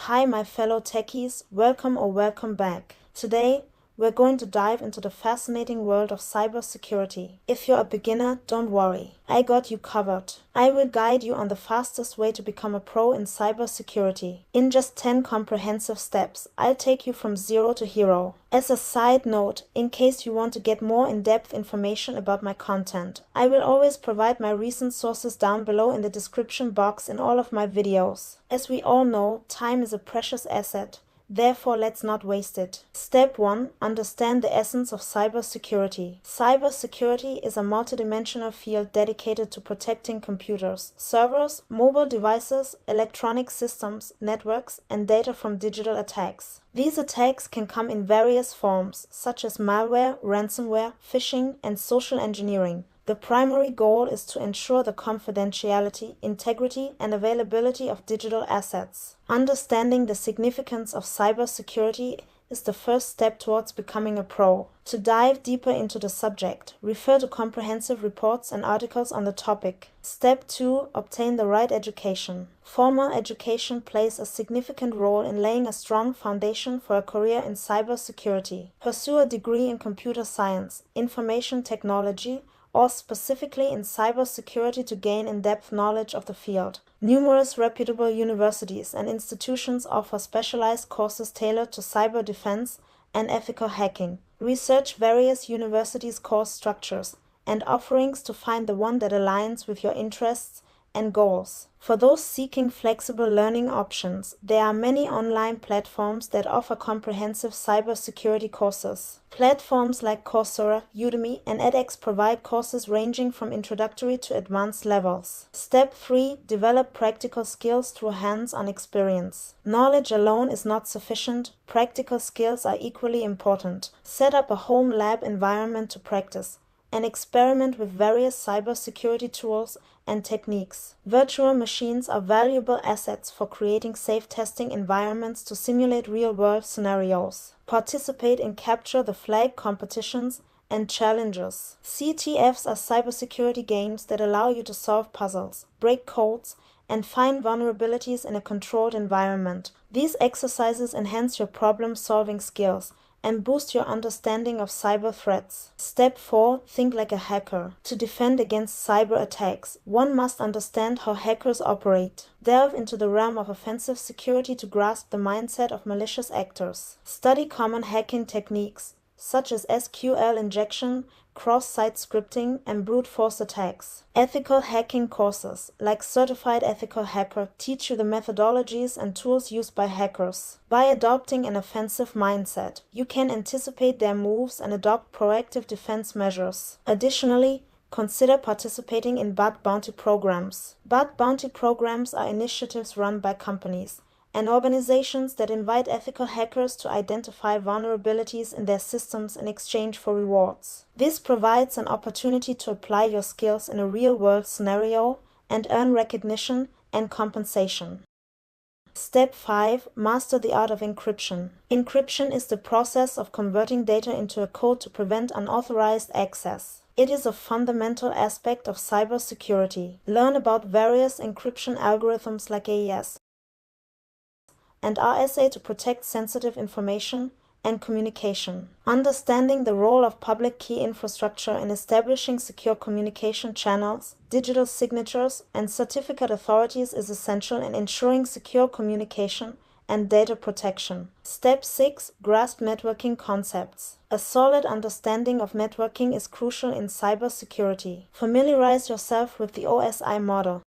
Hi my fellow techies, welcome or welcome back. Today, we're going to dive into the fascinating world of cybersecurity. If you're a beginner, don't worry. I got you covered. I will guide you on the fastest way to become a pro in cybersecurity. In just 10 comprehensive steps, I'll take you from zero to hero. As a side note, in case you want to get more in-depth information about my content, I will always provide my recent sources down below in the description box in all of my videos. As we all know, time is a precious asset. Therefore, let's not waste it. Step 1. Understand the essence of cybersecurity. Cybersecurity is a multidimensional field dedicated to protecting computers, servers, mobile devices, electronic systems, networks, and data from digital attacks. These attacks can come in various forms, such as malware, ransomware, phishing, and social engineering. The primary goal is to ensure the confidentiality, integrity, and availability of digital assets. Understanding the significance of cybersecurity is the first step towards becoming a pro. To dive deeper into the subject, refer to comprehensive reports and articles on the topic. Step 2. Obtain the right education. Formal education plays a significant role in laying a strong foundation for a career in cybersecurity. Pursue a degree in computer science, information technology, or specifically in cybersecurity to gain in-depth knowledge of the field. Numerous reputable universities and institutions offer specialized courses tailored to cyber defense and ethical hacking. Research various universities' course structures and offerings to find the one that aligns with your interests and goals. For those seeking flexible learning options, there are many online platforms that offer comprehensive cybersecurity courses. Platforms like Coursera, Udemy, and edX provide courses ranging from introductory to advanced levels. Step 3. Develop practical skills through hands-on experience. Knowledge alone is not sufficient. Practical skills are equally important. Set up a home lab environment to practice and experiment with various cybersecurity tools and techniques. Virtual machines are valuable assets for creating safe testing environments to simulate real-world scenarios. Participate in Capture the Flag competitions and challenges. CTFs are cybersecurity games that allow you to solve puzzles, break codes, and find vulnerabilities in a controlled environment. These exercises enhance your problem-solving skills and boost your understanding of cyber threats. Step 4. Think like a hacker. To defend against cyber attacks, one must understand how hackers operate. Delve into the realm of offensive security to grasp the mindset of malicious actors. Study common hacking techniques, such as SQL injection, cross-site scripting, and brute force attacks. Ethical hacking courses, like Certified Ethical Hacker, teach you the methodologies and tools used by hackers. By adopting an offensive mindset, you can anticipate their moves and adopt proactive defense measures. Additionally, consider participating in bug bounty programs. Bug bounty programs are initiatives run by companies and organizations that invite ethical hackers to identify vulnerabilities in their systems in exchange for rewards. This provides an opportunity to apply your skills in a real-world scenario and earn recognition and compensation. Step 5. Master the art of encryption. Encryption is the process of converting data into a code to prevent unauthorized access. It is a fundamental aspect of cybersecurity. Learn about various encryption algorithms like AES and RSA to protect sensitive information and communication. Understanding the role of public key infrastructure in establishing secure communication channels, digital signatures, and certificate authorities is essential in ensuring secure communication and data protection. Step 6. Grasp networking concepts. A solid understanding of networking is crucial in cybersecurity. Familiarize yourself with the OSI model,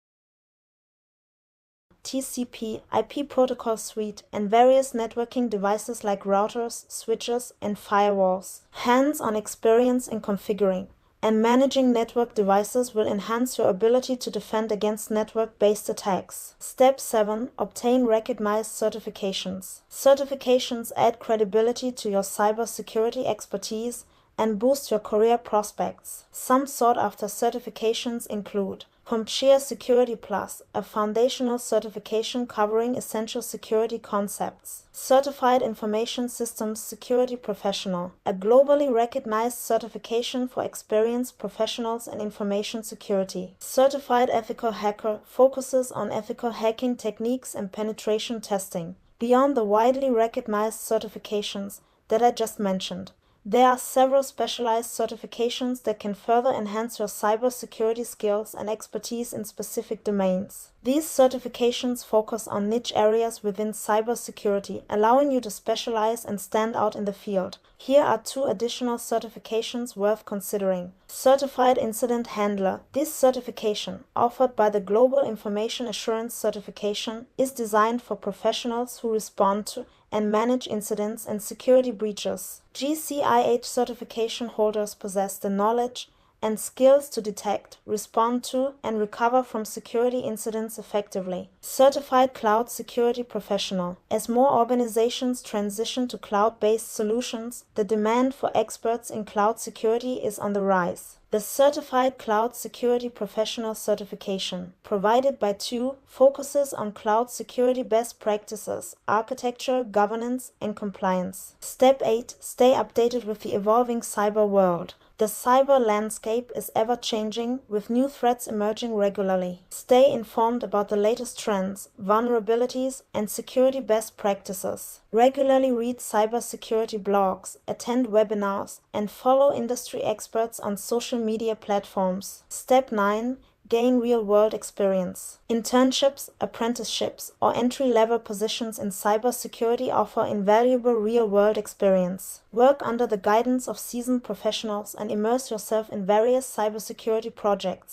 TCP, IP protocol suite, and various networking devices like routers, switches, and firewalls. Hands-on experience in configuring and managing network devices will enhance your ability to defend against network-based attacks. Step 7. Obtain recognized certifications. Certifications add credibility to your cybersecurity expertise and boost your career prospects. Some sought-after certifications include CompTIA Security Plus, a foundational certification covering essential security concepts. Certified Information Systems Security Professional, a globally recognized certification for experienced professionals in information security. Certified Ethical Hacker focuses on ethical hacking techniques and penetration testing. Beyond the widely recognized certifications that I just mentioned, there are several specialized certifications that can further enhance your cybersecurity skills and expertise in specific domains. These certifications focus on niche areas within cybersecurity, allowing you to specialize and stand out in the field. Here are 2 additional certifications worth considering. Certified Incident Handler. This certification, offered by the Global Information Assurance Certification, is designed for professionals who respond to and manage incidents and security breaches. GCIH certification holders possess the knowledge and skills to detect, respond to, and recover from security incidents effectively. Certified Cloud Security Professional. As more organizations transition to cloud-based solutions, the demand for experts in cloud security is on the rise. The Certified Cloud Security Professional certification, provided by TU, focuses on cloud security best practices, architecture, governance, and compliance. Step 8. Stay updated with the evolving cyber world. The cyber landscape is ever-changing, with new threats emerging regularly. Stay informed about the latest trends, vulnerabilities, and security best practices. Regularly read cybersecurity blogs, attend webinars, and follow industry experts on social media platforms. Step 9. Gain real-world experience. Internships, apprenticeships, or entry-level positions in cybersecurity offer invaluable real-world experience. Work under the guidance of seasoned professionals and immerse yourself in various cybersecurity projects.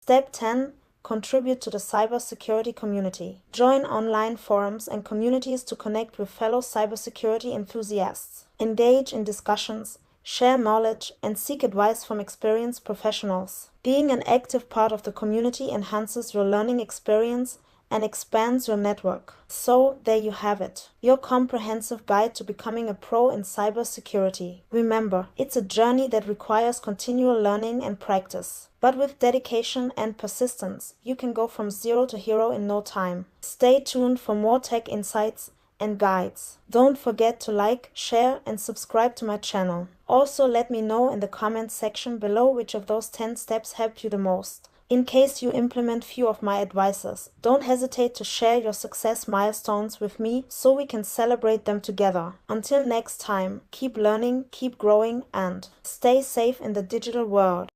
Step 10. Contribute to the cybersecurity community. Join online forums and communities to connect with fellow cybersecurity enthusiasts. Engage in discussions, share knowledge, and seek advice from experienced professionals. Being an active part of the community enhances your learning experience and expands your network. So, there you have it, your comprehensive guide to becoming a pro in cybersecurity. Remember, it's a journey that requires continual learning and practice. But with dedication and persistence, you can go from zero to hero in no time. Stay tuned for more tech insights and guides. Don't forget to like, share, and subscribe to my channel. Also, let me know in the comments section below which of those 10 steps helped you the most. In case you implement few of my advices, don't hesitate to share your success milestones with me so we can celebrate them together. Until next time, keep learning, keep growing, and stay safe in the digital world.